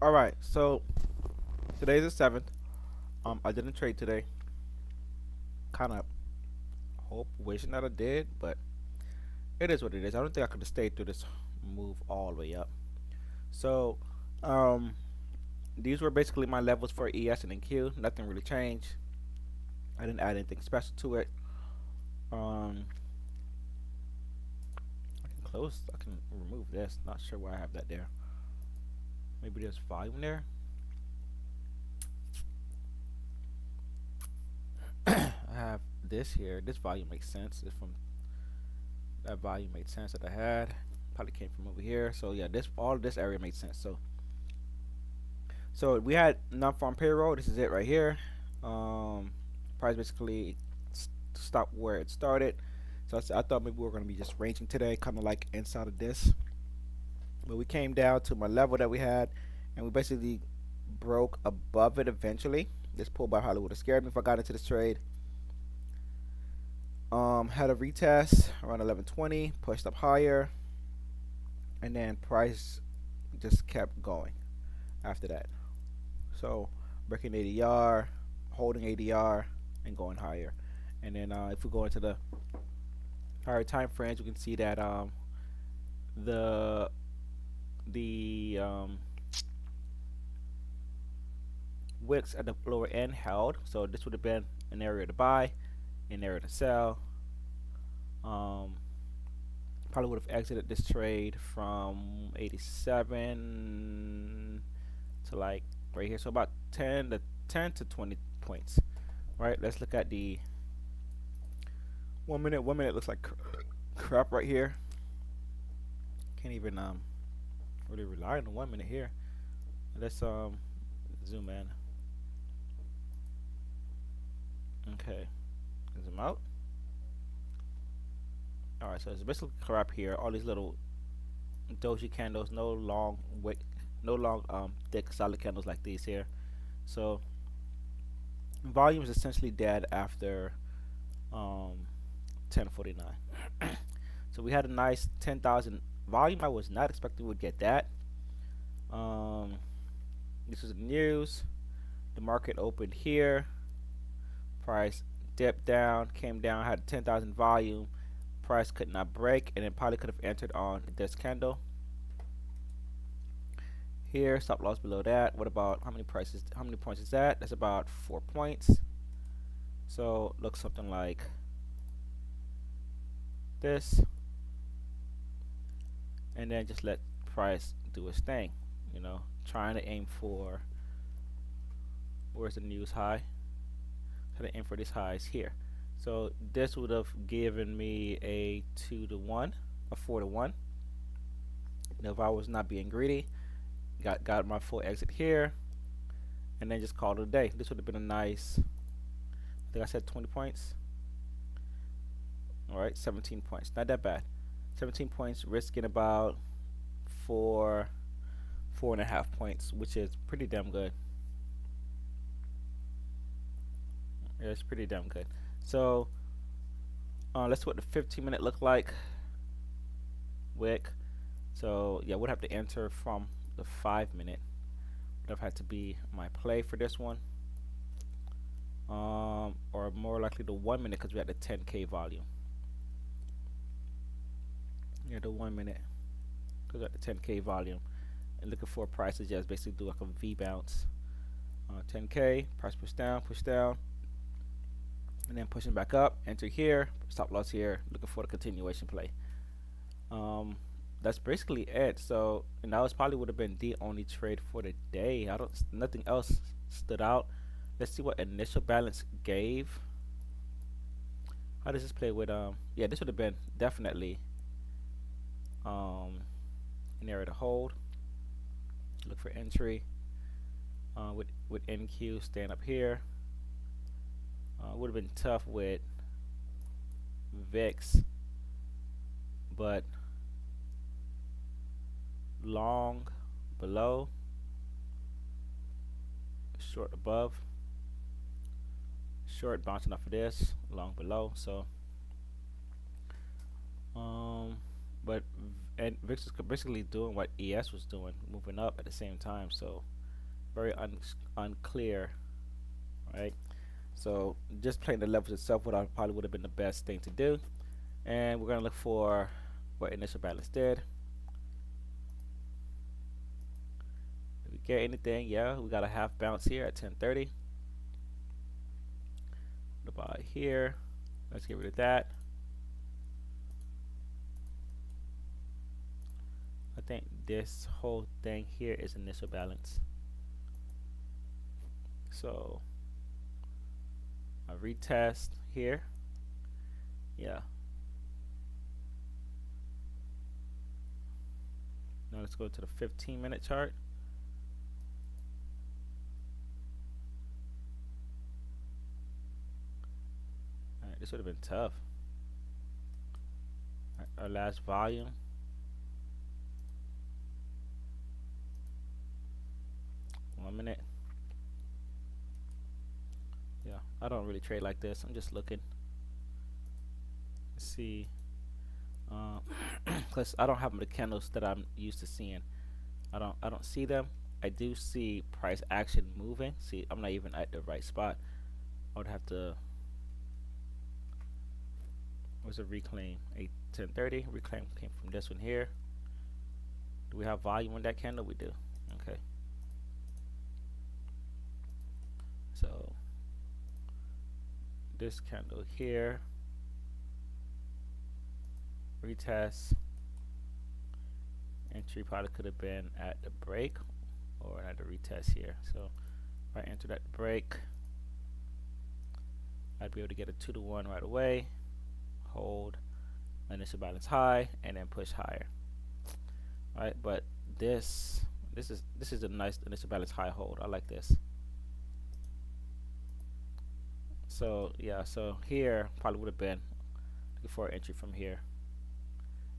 All right, so today's the 7th. I didn't trade today. Kind of wishing that I did, but it is what it is. I don't think I could have stayed through this move all the way up. So, um, these were basically my levels for ES and NQ. Nothing really changed. I didn't add anything special to it. Um, I can close. I can remove this. Not sure why I have that there. Maybe there's volume there. I have this here. This volume makes sense. If from that volume made sense that I had. Probably came from over here. So yeah, this all of this area made sense. So we had non-farm payroll. This is it right here. Um, Price basically stopped where it started. So I thought maybe we were gonna be just ranging today, kind of like inside of this. But we came down to my level that we had, and we basically broke above it eventually. This pullback probably would have scared me if I got into this trade. Had a retest around 1120, pushed up higher, and then price just kept going after that. So breaking ADR, holding ADR, and going higher. And then if we go into the higher time frames, we can see that the the wicks at the lower end held. So this would have been an area to buy, an area to sell. Um, Probably would have exited this trade from 87 to like right here. So about 10 to 20 points. Right. Let's look at the 1 minute. 1 minute looks like crap right here. Can't even really rely on the 1 minute here. Let's zoom in. Okay. Zoom out. Alright, so it's basically crap here. All these little doji candles, no long wick, no long thick solid candles like these here. So volume is essentially dead after 10:49. So we had a nice 10,000 volume. I was not expecting we'd get that. Um, this was the news. The market opened here. Price dipped down, came down, had 10,000 volume. Price could not break, and it probably could have entered on this candle. Here, stop loss below that. What about how many prices? How many points is that? That's about 4 points. So looks something like this, and then just let price do its thing. You know, trying to aim for where's the news high? Try to aim for these highs here. So this would have given me a 2 to 1, a 4 to 1. Now if I was not being greedy, got my full exit here, and then just called it a day. This would have been a nice, I think I said 20 points. Alright, 17 points. Not that bad. 17 points, risking about 4.5 points, which is pretty damn good. Yeah, it's pretty damn good. So let's see what the 15-minute look like. Wick. So yeah, would have to enter from the 5-minute. Would have had to be my play for this one. Or more likely the 1 minute because we had the 10K volume. Yeah, the 1 minute because we had the 10K volume. And looking for prices, just basically do like a V bounce. 10K, price push down, and then pushing back up, enter here, stop loss here, looking for the continuation play. That's basically it. So, and that was probably would have been the only trade for the day. Nothing else stood out. Let's see what initial balance gave. How does this play with yeah, this would have been definitely an area to hold. Look for entry. With NQ staying up here. Would have been tough with VIX, but long below, short above, short bouncing off of this, long below. So but and VIX is basically doing what ES was doing, moving up at the same time. So very unclear, right? So just playing the levels itself would probably would have been the best thing to do. And we're gonna look for what initial balance did. Did we get anything? Yeah, we got a half bounce here at 10:30. What about here? Let's get rid of that. I think this whole thing here is initial balance. So a retest here. Yeah. Now let's go to the 15-minute chart. Alright, this would have been tough. Right, our last volume. One minute. Yeah, I don't really trade like this. I'm just looking. Let's see. Cause I don't have the candles that I'm used to seeing. I don't see them. I do see price action moving. See, I'm not even at the right spot. I would have to. Where's a reclaim? 10:30. Reclaim came from this one here. Do we have volume on that candle? We do. Okay. So this candle here. Retest. Entry probably could have been at the break or at the retest here. So if I enter that break, I'd be able to get a 2-to-1 right away, hold initial balance high, and then push higher. All right, but this is a nice initial balance high hold. I like this. So yeah, so here probably would have been looking for an entry from here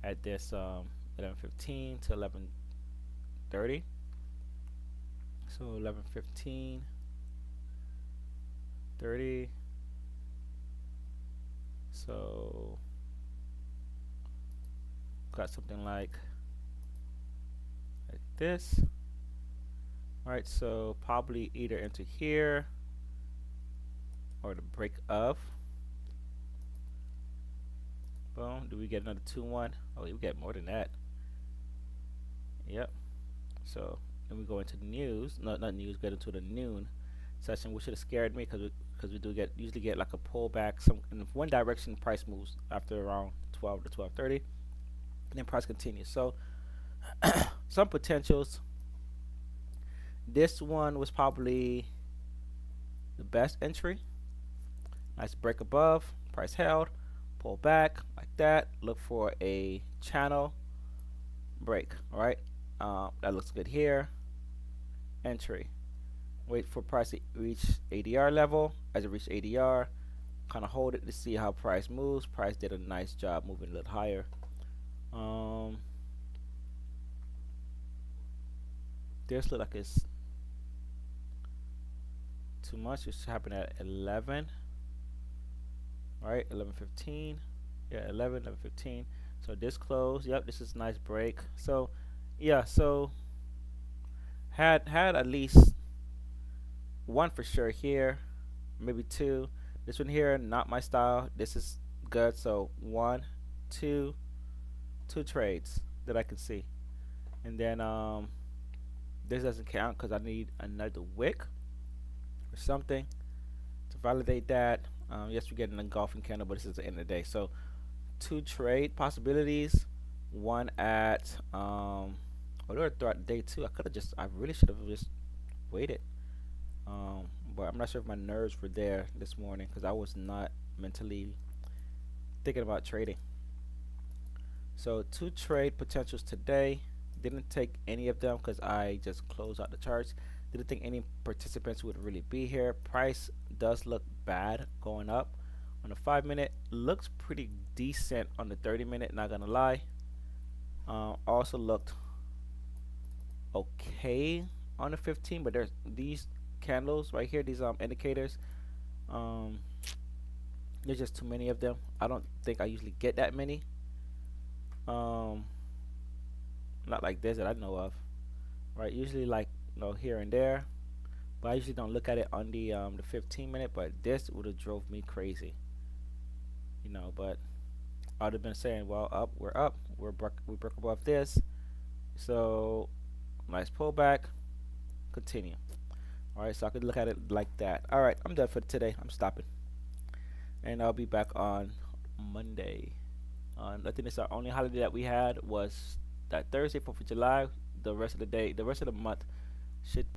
at this 11:15 to 11:30. So 11:15, 30. So got something like this. All right, so probably either enter here or the break of. Boom. Do we get another 2-1? Oh, we get more than that. Yep. So then we go into the news. No, not news. Get into the noon session, which should have scared me because we do usually get like a pullback. Some in one direction, price moves after around 12 to 12:30, and then price continues. So some potentials. This one was probably the best entry. Nice break above. Price held. Pull back like that. Look for a channel break. All right. That looks good here. Entry. Wait for price to reach ADR level. As it reaches ADR, kind of hold it to see how price moves. Price did a nice job moving a little higher. This look like it's too much. It's happened at 11. All right, 11:15. Yeah, 11:15. So this close. Yep, this is a nice break. So yeah, so had at least one for sure here, maybe two. This one here, not my style. This is good. So one, two trades that I can see, and then this doesn't count because I need another wick or something to validate that. Yes, we're getting a engulfing candle, but this is the end of the day. So two trade possibilities. One at or throughout day two. I really should have just waited. But I'm not sure if my nerves were there this morning because I was not mentally thinking about trading. So two trade potentials today. Didn't take any of them because I just closed out the charts. Didn't think any participants would really be here. Price does look bad going up on the 5-minute. Looks pretty decent on the 30-minute. Not gonna lie. Also looked okay on the 15, but there's these candles right here. These indicators. There's just too many of them. I don't think I usually get that many. not like this that I know of, right? Usually like here and there, but I usually don't look at it on the 15 minute. But this would have drove me crazy, But I'd have been saying, well, up, we broke above this, so nice pullback, continue. All right, so I could look at it like that. All right, I'm done for today. I'm stopping, and I'll be back on Monday. I think it's our only holiday that we had was that Thursday, 4th of July. The rest of the month should